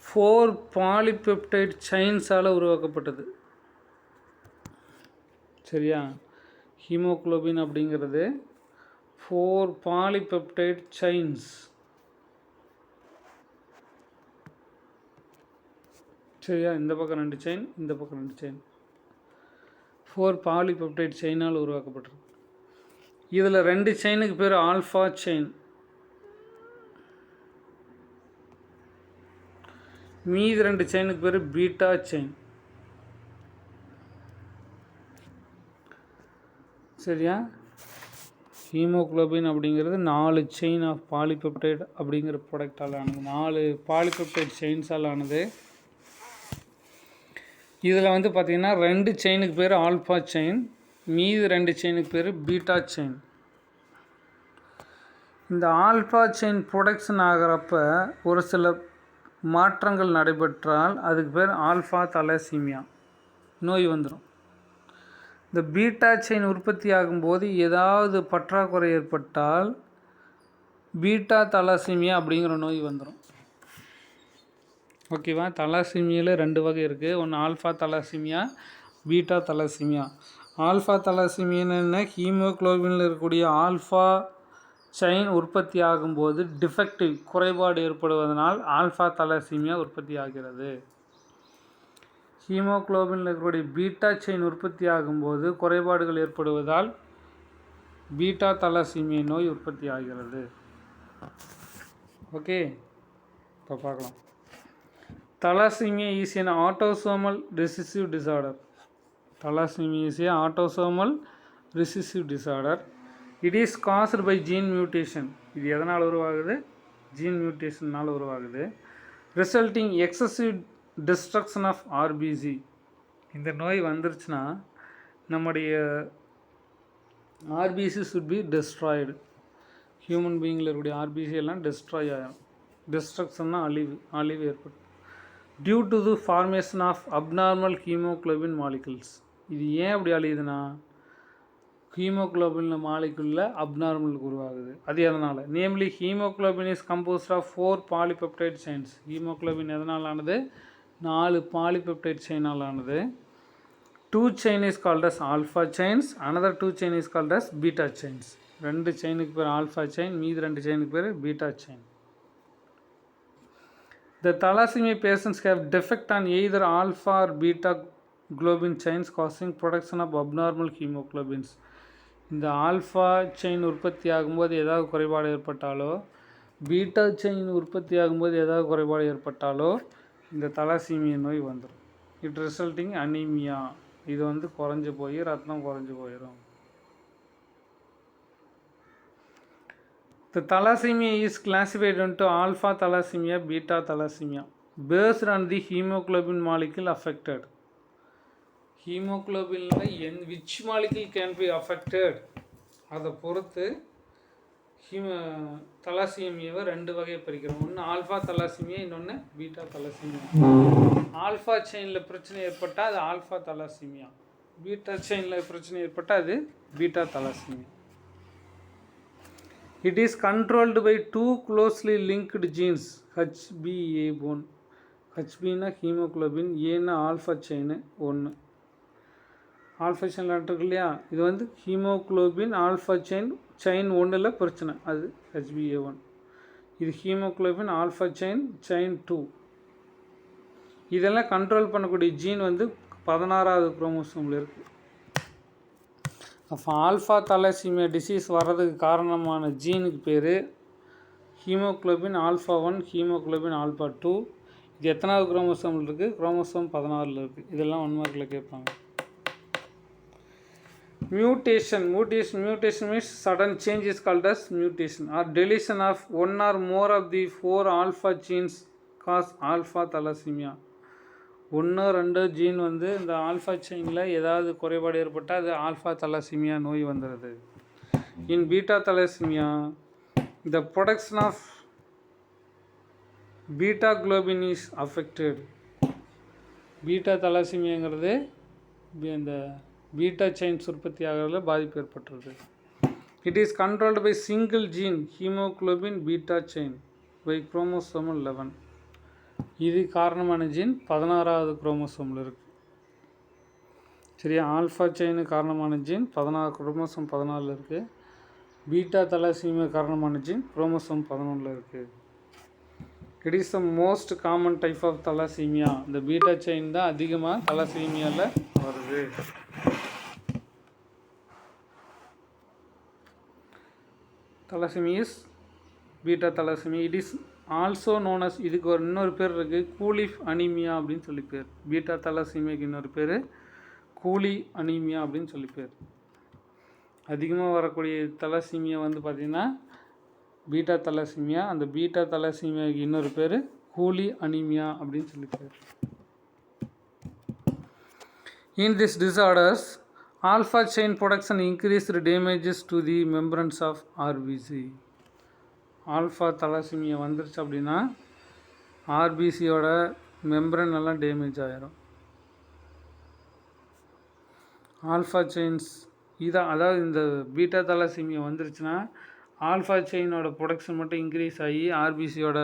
4 பாலிபெப்டைட் செயின்ஸால் உருவாக்கப்பட்டது. சரியா? ஹீமோக்ளோபின் அப்படிங்கிறது 4 பாலிபெப்டைட் செயின்ஸ். சரியா? இந்த பக்கம் 2 செயின், இந்த பக்கம் 2 செயின், 4 பாலிபெப்டைட் செயினால் உருவாக்கப்பட்டிருக்கு. இதில் 2 செயினுக்கு பேர் ஆல்ஃபா செயின், மீதி 2 செயினுக்கு பேர் பீட்டா செயின். சரியா? ஹீமோக்ளோபின் அப்படிங்கிறது 4 செயின் ஆஃப் பாலிபெப்டைட் அப்படிங்கிற ப்ராடக்டால் ஆனது, 4 பாலிபெப்டைட் செயின்ஸால் ஆனது. இதில் வந்து பார்த்திங்கன்னா 2 செயினுக்கு பேர் ஆல்ஃபா செயின், மீதி 2 செயினுக்கு பேர் பீட்டா செயின். இந்த ஆல்ஃபா செயின் ப்ரொடக்ஷன் ஆகிறப்ப ஒரு சில மாற்றங்கள் நடைபெற்றால் அதுக்கு பேர் ஆல்ஃபா தலாசீமியா நோய் வந்துடும். இந்த பீட்டா செயின் உற்பத்தி ஆகும்போது ஏதாவது பற்றாக்குறை ஏற்பட்டால் பீட்டா தலாசீமியா அப்படிங்கிற நோய் வந்துடும். ஓகேவா? தலாசீமியாவில் 2 வகை இருக்குது. ஒன்று alpha thalassemia, beta thalassemia. Alpha தலாசீமியான்னு என்ன? ஹீமோக்ளோபினில் இருக்கக்கூடிய ஆல்ஃபா செயின் உற்பத்தி ஆகும்போது டிஃபெக்டிவ் குறைபாடு ஏற்படுவதனால் ஆல்ஃபா தலாசீமியா உற்பத்தி ஆகிறது. ஹீமோக்ளோபினில் இருக்கக்கூடிய பீட்டா செயின் உற்பத்தி ஆகும்போது குறைபாடுகள் ஏற்படுவதால் பீட்டா தலாசீமியா நோய் உற்பத்தி ஆகிறது. ஓகே, இப்போ பார்க்கலாம். Thalassemia is an autosomal recessive disorder. Thalassemia is a autosomal recessive disorder. It is caused by gene mutation. இது எதனால் உருவாகுது? ஜீன் மியூட்டேஷனால் உருவாகுது. Resulting excessive destruction of RBC. இந்த நோய் வந்துருச்சுன்னா நம்முடைய RBC should be destroyed. Human பீயிங்கில் இருக்கக்கூடிய ஆர்பிசி எல்லாம் டெஸ்ட்ராய் ஆகிடும். டிஸ்ட்ரக்ஷன்னா அழிவு ஏற்படும். Due to the formation of abnormal haemoglobin molecules. இது ஏன் அப்படி அழியுதுன்னா ஹீமோக்ளோபின் மாலிகுலில் அப்நார்மல் உருவாகுது. அது எதனால்? Namely haemoglobin is composed of 4 polypeptide chains. Haemoglobin எதனால் ஆனது? 4 பாலிபெப்டைட் செயினால் ஆனது. 2 chain is called as alpha chains, another 2 chain is called as beta chains. 2 செயினுக்கு பேர் ஆல்ஃபா செயின், மீதி 2 செயினுக்கு பேர் beta chain. The thalassemia patients have defect on either alpha or beta globin chains causing production of abnormal hemoglobins. இந்த alpha chain உற்பத்தி ஆகும்போது ஏதாவது குறைபாடு ஏற்பட்டாலோ, பீட்டா செயின் உற்பத்தி ஆகும்போது ஏதாவது குறைபாடு ஏற்பட்டாலோ இந்த தலாசீமியா நோய் வந்துடும். It resulting anaemia. இது வந்து குறைஞ்சி போய் ரத்தம் குறைஞ்சி போயிடும். The thalassemia is classified into alpha thalassemia, beta thalassemia based on the hemoglobin molecule affected. Hemoglobin which molecule can be affected அதை பொறுத்து தலாசீமியாவை ரெண்டு வகையை பிரிக்கிறோம். ஒன்று ஆல்ஃபா தலாசீமியா, இன்னொன்று பீட்டா தலாசீமியா. ஆல்ஃபா செயினில் பிரச்சனை ஏற்பட்டால் அது ஆல்ஃபா தலாசீமியா, பீட்டா செயினில் பிரச்சனை ஏற்பட்டால் அது beta thalassaemia. It is controlled by two closely linked genes, HbA1. Hbனா ஹீமோக்ளோபின், ஏன்னா ஆல்ஃபா செயின் ஒன்று. ஆல்ஃபா செயின் இருக்கு இல்லையா, இது வந்து ஹீமோக்ளோபின் ஆல்ஃபா செயின் ஒன்றில் பிரச்சனை, அது HbA1. இது ஹீமோக்ளோபின் ஆல்ஃபா செயின் 2. இதெல்லாம் கண்ட்ரோல் பண்ணக்கூடிய ஜீன் வந்து 16வது குரோமோசோமில் இருக்குது. அப்போ ஆல்ஃபா தலாசீமியா டிசீஸ் வர்றதுக்கு காரணமான ஜீனுக்கு பேர் ஹீமோக்ளோபின் ஆல்ஃபா 1, ஹீமோக்ளோபின் ஆல்ஃபா 2. இது எத்தனாவது குரோமோசோமில் இருக்குது? குரோமோசோம் 16ல் இருக்குது. இதெல்லாம் 1 மார்க்கில் கேட்பாங்க. Mutation means sudden change is called as mutation, or deletion of one or more of the 4 alpha genes cause alpha thalassemia. 1-2 gene வந்து இந்த ஆல்ஃபா செயினில் ஏதாவது குறைபாடு ஏற்பட்டால் அது ஆல்ஃபா தலாசீமியா நோய் வந்துடுது. In beta thalassaemia the production of beta globin is affected. Beta தலாசீமியாங்கிறது இந்த பீட்டா செயின்ஸ் உற்பத்தி ஆகிறதுல பாதிப்பு ஏற்பட்டுருது. It is controlled by single gene haemoglobin beta chain by chromosome 11. இது காரணமான ஜீன் 16வது குரோமோசோமில் இருக்குது. சரியா, ஆல்ஃபா செயினு காரணமான ஜீன் 16 குரோமோசோம் 14ல் இருக்குது. பீட்டா தலாசீமியா காரணமான ஜீன் குரோமோசோம் 11ல் இருக்குது. It is the most common type of thalassaemia. இந்த பீட்டா செயின் தான் அதிகமாக தலாசீமியாவில் வருது. Thalassemia is beta thalassemia. It is also known as, இதுக்கு ஒரு இன்னொரு பேர் இருக்குது, கூலிஃப் அனீமியா அப்படின்னு சொல்லி பேர். பீட்டா தலாசீமியாக்கு இன்னொரு பேர் கூலி அனீமியா அப்படின்னு சொல்லி பேர். அதிகமாக வரக்கூடிய தலாசீமியா வந்து பார்த்திங்கன்னா பீட்டா தலாசீமியா. அந்த பீட்டா தலாசீமியாவுக்கு இன்னொரு பேர் கூலி அனீமியா அப்படின்னு சொல்லி பேர். In this disorders, alpha chain production increased damages to the membranes of RBC. Alpha thalassaemia வந்துருச்சு அப்படின்னா ஆர்பிசியோட மெம்பரன் எல்லாம் டேமேஜ் ஆகிரும். ஆல்ஃபா செயின்ஸ் இதான், அதாவது இந்த பீட்டா தலாசீமியா வந்துருச்சுன்னா ஆல்ஃபா செயினோட ப்ரொடக்ஷன் மட்டும் இன்க்ரீஸ் ஆகி ஆர்பிசியோட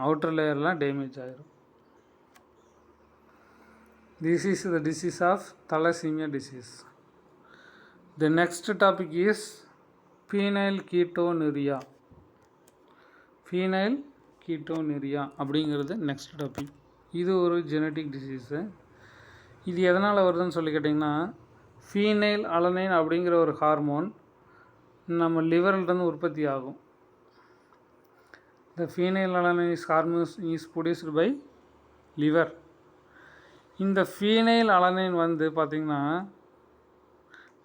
அவுட்டர் லேயர்லாம் டேமேஜ் ஆகிரும். This is the disease of thalassemia disease. The next topic is phenylketonuria. phenylketonuria அப்படிங்கிறது நெக்ஸ்ட் டாபிக். இது ஒரு ஜெனட்டிக் டிசீஸு. இது எதனால் வருதுன்னு சொல்லி கேட்டிங்கன்னா, ஃபீனைல் அலனைன் அப்படிங்கிற ஒரு ஹார்மோன் நம்ம லிவர்லேருந்து உற்பத்தி ஆகும். The phenylalanine hormone is produced by liver. இந்த ஃபீனைல் அலனைன் வந்து பார்த்திங்கன்னா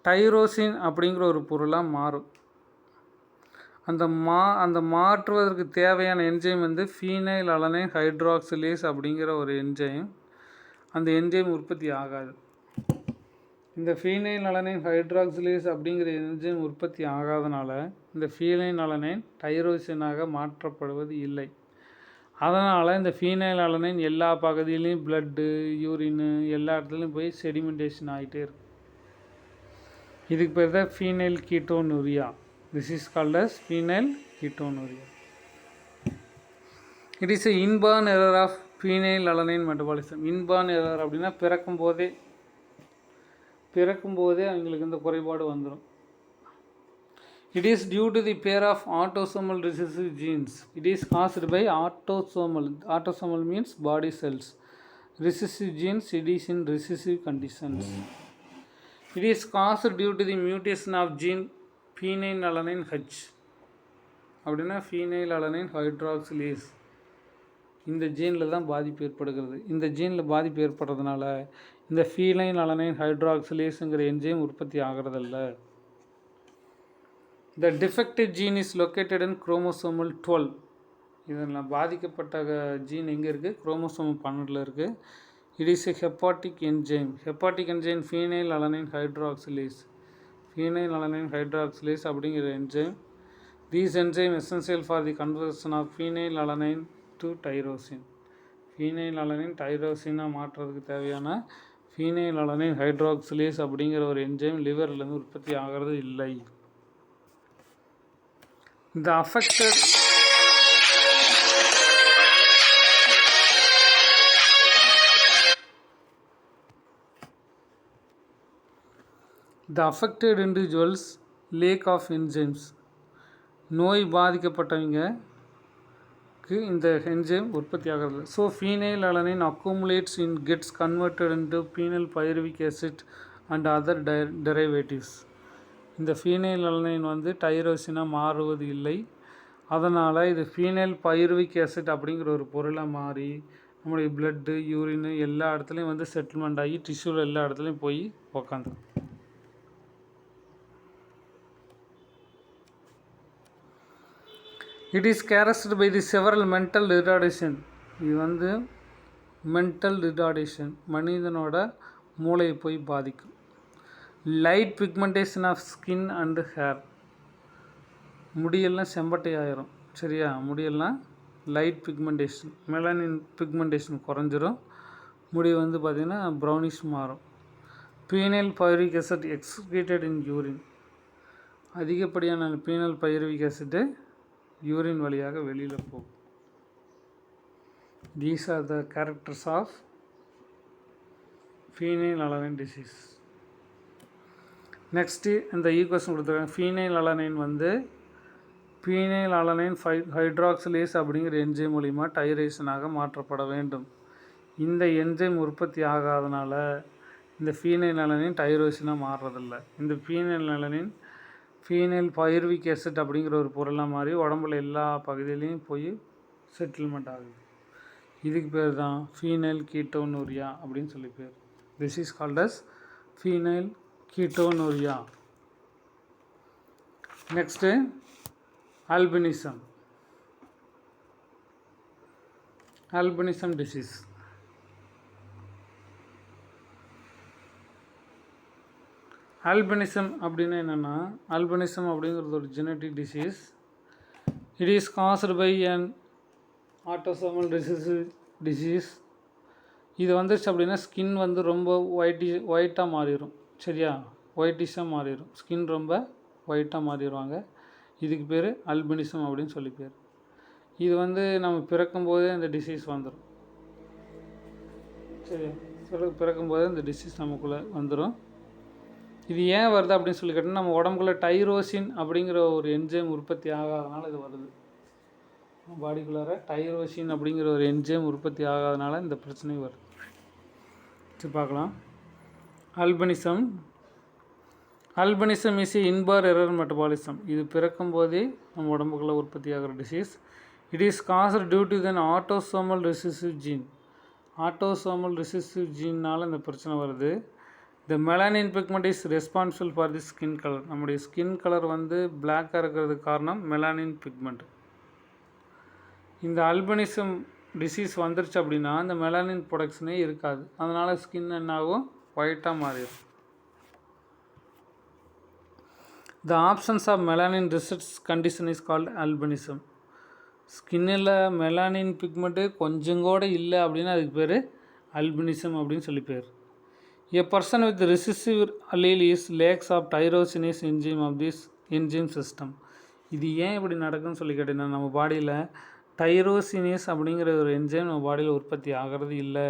டைரோசின் அப்படிங்கிற ஒரு பொருளாக மாறும். அந்த மாற்றுவதற்கு தேவையான என்ஜைம் வந்து ஃபீனைல் அலனைன் ஹைட்ராக்சிலேஸ் அப்படிங்கிற ஒரு என்ஜைம். அந்த என்ஜைம் உற்பத்தி ஆகாது. இந்த ஃபீனைல் அலனைன் ஹைட்ராக்சிலேஸ் அப்படிங்கிற என்ஜைம் உற்பத்தி ஆகாதனால இந்த ஃபீனைல் அலனைன் டைரோசினாக மாற்றப்படுவது இல்லை. அதனால் இந்த ஃபீனைல் அலனைன் எல்லா பகுதியிலையும் பிளட்டு, யூரின் எல்லா இடத்துலையும் போய் செடிமெண்டேஷன் ஆகிட்டே இருக்கும். இதுக்கு பேர் தான் phenylketonuria. This is called as phenylketonuria. It is a inborn error of phenylalanine metabolism. inborn error அப்படின்னா பிறக்கும்போதே அவங்களுக்கு இந்த குறைபாடு வந்துடும். It is due to the pair of autosomal recessive genes. It is caused by autosomal. Autosomal means body cells. Recessive genes, it is in recessive conditions. It is caused due to the mutation of gene phenylalanine H. அப்படின்னா phenylalanine hydroxylase. இந்த ஜீனில் தான் பாதிப்பு ஏற்படுகிறது. இந்த ஜீனில் பாதிப்பு ஏற்படுறதுனால இந்த phenyl alanine ஹைட்ராக்சிலேஸுங்கிற enzyme உற்பத்தி ஆகிறதில்ல. The defective gene is located in chromosomal 12. இதெல்லாம் பாதிக்கப்பட்ட ஜீன் எங்கே இருக்குது? குரோமோசோம் 12 இருக்குது. It is a hepatic enzyme. Hepatic enzyme phenylalanine hydroxylase. Phenylalanine hydroxylase அப்படிங்கிற enzyme. These enzyme essential for the conversion of phenylalanine to tyrosine. Phenylalanine tyrosine மாற்றுறதுக்கு தேவையான phenylalanine hydroxylase அப்படிங்கிற ஒரு என்ஜைம் லிவர்லேருந்து உற்பத்தி ஆகிறது இல்லை. The affected individuals lack of enzymes. நோய் பாதிக்கப்பட்டவங்களுக்கு இந்த என்ஜைம் உற்பத்தி ஆகிறது. So phenylalanine accumulates in gets converted into phenyl pyruvic acid and other derivatives. இந்த phenylalanine வந்து டைரோசினாக மாறுவது இல்லை. அதனால் இது ஃபீனைல் பைருவிக் ஆசிட் அப்படிங்கிற ஒரு பொருளாக மாறி நம்முடைய பிளட்டு யூரின் எல்லா இடத்துலையும் வந்து செட்டில்மெண்ட் ஆகி டிஷ்யூவில் எல்லா இடத்துலையும் போய் உக்காந்து. It is characterised by the several mental retardation. இது வந்து மென்டல் ரிட்டார்டேஷன், மனிதனோட மூளையை போய் பாதிக்கும். Light pigmentation of skin and hair. முடியெல்லாம் செம்பட்டை ஆயிரும். சரியா? முடியெல்லாம் லைட் பிக்மெண்டேஷன், மெலனின் பிக்மெண்டேஷன் குறைஞ்சிரும். முடி வந்து பார்த்திங்கன்னா ப்ரௌனிஷ் மாறும். Phenyl pyruvic acid excreted in urine. அதிகப்படியான பீனைல் பைருவிக் ஆசிட்டு யூரின் வழியாக வெளியில் போகும். These are the characters of phenylalanine disease. Next இந்த ஈக்குவேஷன் கொடுத்துருக்காங்க. phenylalanine வந்து phenylalanine ஹைட்ராக்சிலேஸ் அப்படிங்கிற என்ஜைம் மூலிமா டைரேஷனாக மாற்றப்பட வேண்டும். இந்த என்ஜைம் உற்பத்தி ஆகாதனால இந்த phenylalanine டைரோசினாக மாறுறதில்ல. இந்த phenylalanine ஃபீனைல் பைருவிக் ஆசிட் அப்படிங்கிற ஒரு பொருளாக மாறி உடம்புல எல்லா பகுதியிலையும் போய் செட்டில்மெண்ட் ஆகுது. இதுக்கு பேர் தான் ஃபீனைல் கீட்டோனூரியா அப்படின்னு சொல்லி பேர். This is called as phenylketonuria. Next albinism. Albinism disease. Albinism அப்படின்னா என்னென்னா, ஆல்பினிசம் அப்படிங்கிறது ஒரு genetic disease. It is caused by an autosomal recessive disease. இது வந்துருச்சு அப்படின்னா ஸ்கின் வந்து ரொம்ப ஒயிட்டாக மாறிடும். சரியா? ஒயிட்டிஷாக மாறிடும். ஸ்கின் ரொம்ப ஒயிட்டாக மாறிடுவாங்க. இதுக்கு பேர் அல்பினிசம் அப்படின்னு சொல்லி பேர். இது வந்து நம்ம பிறக்கும்போதே இந்த டிசீஸ் வந்துடும். சரியா? பிறக்கும்போதே இந்த டிசீஸ் நமக்குள்ளே வந்துடும். இது ஏன் வருது அப்படின்னு சொல்லி கேட்டால், நம்ம உடம்புக்குள்ள டைரோசின் அப்படிங்கிற ஒரு என்ஜைம் உற்பத்தி ஆகாதனால இது வருது. பாடிக்குள்ளார டைரோசின் அப்படிங்கிற ஒரு என்ஜைம் உற்பத்தி ஆகாதனால இந்த பிரச்சனை வருது. சரி, பார்க்கலாம். Albinism. Albinism is inborn error metabolism. இது பிறக்கும்போதே நம்ம உடம்புக்குள்ளே உற்பத்தி ஆகிற disease. It is caused due to then autosomal recessive gene. Autosomal recessive ஜீன்னால் இந்த பிரச்சனை வருது. The melanin pigment is responsible for the skin colour. நம்முடைய ஸ்கின் கலர் வந்து பிளாக்காக இருக்கிறதுக்கு காரணம் மெலானின் பிக்மெண்ட். இந்த அல்பினிசம் டிசீஸ் வந்துருச்சு அப்படின்னா இந்த மெலானின் ப்ரொடக்ஷனே இருக்காது. அதனால் ஸ்கின் என்னாகும்? ஒயிட்டாக மாறிடும். The options of melanin research condition is called albinism. ஸ்கின்னில் மெலானின் பிக்மெண்ட்டு கொஞ்சம் கூட இல்லை அப்படின்னா அதுக்கு பேர் அல்பினிசம் அப்படின்னு சொல்லி பேர். A person with recessive allele is lacks of tyrosinase enzyme of this enzyme system. இது ஏன் இப்படி நடக்குன்னு சொல்லி கேட்டிங்கன்னா, நம்ம பாடியில் டைரோசினேஸ் அப்படிங்கிற ஒரு என்ஜைம் நம்ம பாடியில் உற்பத்தி ஆகிறது இல்லை.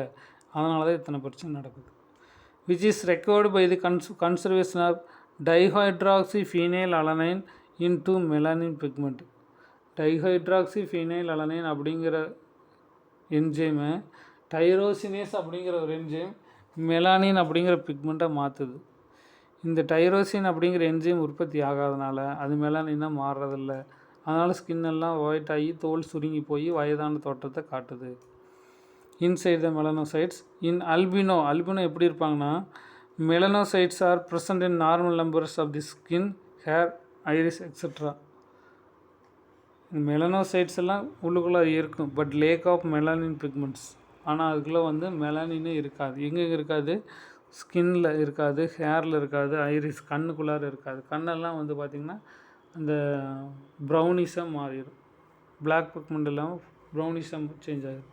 அதனால தான் இத்தனை பிரச்சனை நடக்குது. Which is recovered by the conservation of dihydroxy phenyl alanine into melanin pigment. Dihydroxy phenyl alanine அப்படிங்கிற என்ஜைமை டைரோசினேஸ் அப்படிங்கிற ஒரு என்ஜைம் மெலானின் அப்படிங்கிற பிக்மெண்ட்டை மாற்றுது. இந்த டைரோசின் அப்படிங்கிற என்ஜைம் உற்பத்தி ஆகாதனால அது மெலானினாக மாறுறதில்ல. அதனால் ஸ்கின் எல்லாம் ஒயிட் ஆகி தோல் சுருங்கி போய் வயதான தோற்றத்தை காட்டுது. Inside the melanocytes in albino. Albino எப்படி இருப்பாங்கன்னா, melanocytes are present in normal numbers of the skin, hair iris extra. Melanocytes எல்லாம் உள்ளுக்குள்ளே இருக்கும், but lack of melanin pigments. ஆனால் அதுக்குள்ளே வந்து மெலானினே இருக்காது. எங்கே இருக்காது? ஸ்கின்னில் இருக்காது, ஹேரில் இருக்காது, ஐரிஸ் கண்ணுக்குள்ளார இருக்காது. கண்ணெல்லாம் வந்து பார்த்திங்கன்னா அந்த ப்ரௌனிஷாக மாறிடும். பிளாக் பிக்மெண்ட் இல்லாமல் ப்ரௌனிஷாக சேஞ்ச் ஆகிடும்.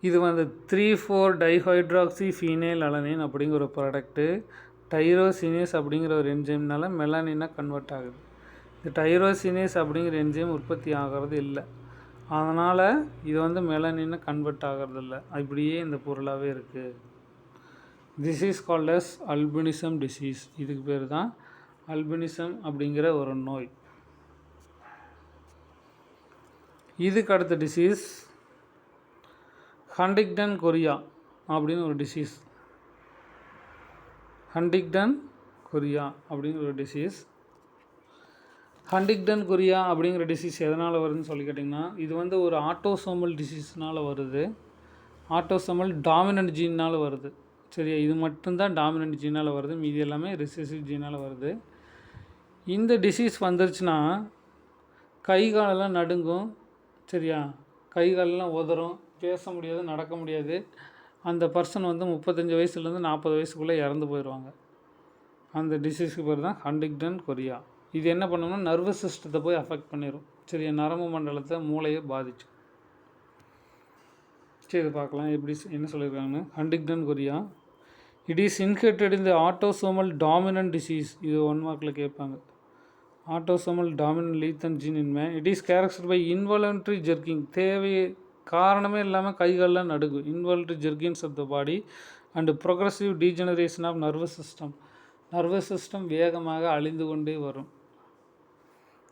இது வந்து 3,4-டைஹைட்ராக்சிஃபீனைல் அலனைன் அப்படிங்கிற ஒரு ப்ராடக்ட்டு டைரோசினேஸ் அப்படிங்கிற ஒரு என்ஜைம்னால மெலானினாக கன்வெர்ட் ஆகுது. இந்த டைரோசினேஸ் அப்படிங்கிற என்ஜைம் உற்பத்தி ஆகிறது இல்லை, அதனால் இது வந்து மெலானினை கன்வெர்ட் ஆகிறது இல்லை, அப்படியே இந்த பொருளாகவே இருக்குது. This is called as albinism disease. இதுக்கு பேர் தான் அல்பினிசம் அப்படிங்கிற ஒரு நோய். இதுக்கு அடுத்த டிசீஸ் ஹண்டிங்டன் கொரியா அப்படின்னு ஒரு டிசீஸ். ஹண்டிங்டன் கொரியா அப்படிங்கிற ஒரு டிசீஸ். ஹண்டிங்டன் கொரியா அப்படிங்கிற டிசீஸ் எதனால் வருதுன்னு சொல்லி கேட்டிங்கன்னா, இது வந்து ஒரு ஆட்டோசோமல் டிசீஸ்னால் வருது. ஆட்டோசோமல் டாமினன்ட் ஜீன்னால் வருது. சரியா, இது மட்டும்தான் டாமினன்ட் ஜீனால் வருது, மீதி எல்லாமே ரிசெசிவ் ஜீனால் வருது. இந்த டிசீஸ் வந்துருச்சுன்னா கை காலெல்லாம் நடுங்கும். சரியா, கை காலெல்லாம் உதறும், பேச முடியாது, நடக்க முடியாது. அந்த பர்சன் வந்து 35 வயசுலேருந்து 40 வயசுக்குள்ளே இறந்து போயிடுவாங்க. அந்த டிசீஸுக்கு பேர் தான் ஹண்டிங்டன் கொரியா. இது என்ன பண்ணணும்னா நர்வஸ் சிஸ்டத்தை போய் அஃபெக்ட் பண்ணிடும். சரியா, நரம்பு மண்டலத்தை, மூளையை பாதிச்சு. சரி, இது பார்க்கலாம் எப்படி என்ன சொல்லியிருக்காங்கன்னு. Huntington chorea it is inherited in the autosomal dominant disease. இது 1 மார்க்கில் கேட்பாங்க. Autosomal dominant lethal gene in man. It is characterised by involuntary jerking. காரணமே இல்லாமல் கைகள்லாம் நடுங்கும். Involuntary jerkings of the body and progressive degeneration of nervous system. Nervous system வேகமாக அழிந்து கொண்டே வரும்.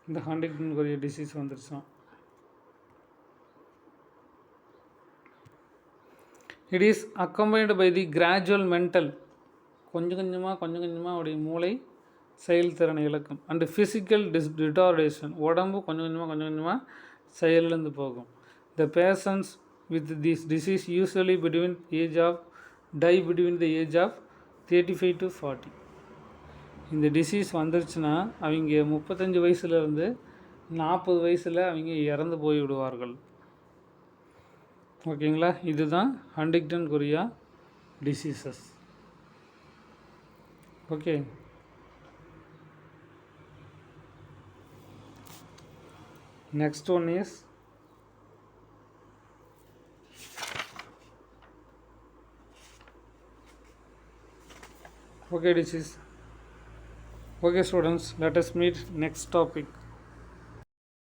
இந்த ஹண்டிங்டன் கொரியா டிசீஸ் வந்துருச்சோம். It is accompanied by the gradual mental. கொஞ்சம் கொஞ்சமாக அவருடைய மூளை செயல்திறனை இழக்கும். And physical retardation. உடம்பு கொஞ்சம் கொஞ்சமாக செயலிழந்து போகும். The patients with this disease usually die between the age of 35 to 40. இந்த டிசீஸ் வந்துருச்சுன்னா அவங்க 35 வயசுலேருந்து 40 வயசில் அவங்க இறந்து போய்விடுவார்கள். ஓகேங்களா, இதுதான் Huntington Korea diseases. Okay, next one is okay disease. Okay students, let us meet next topic.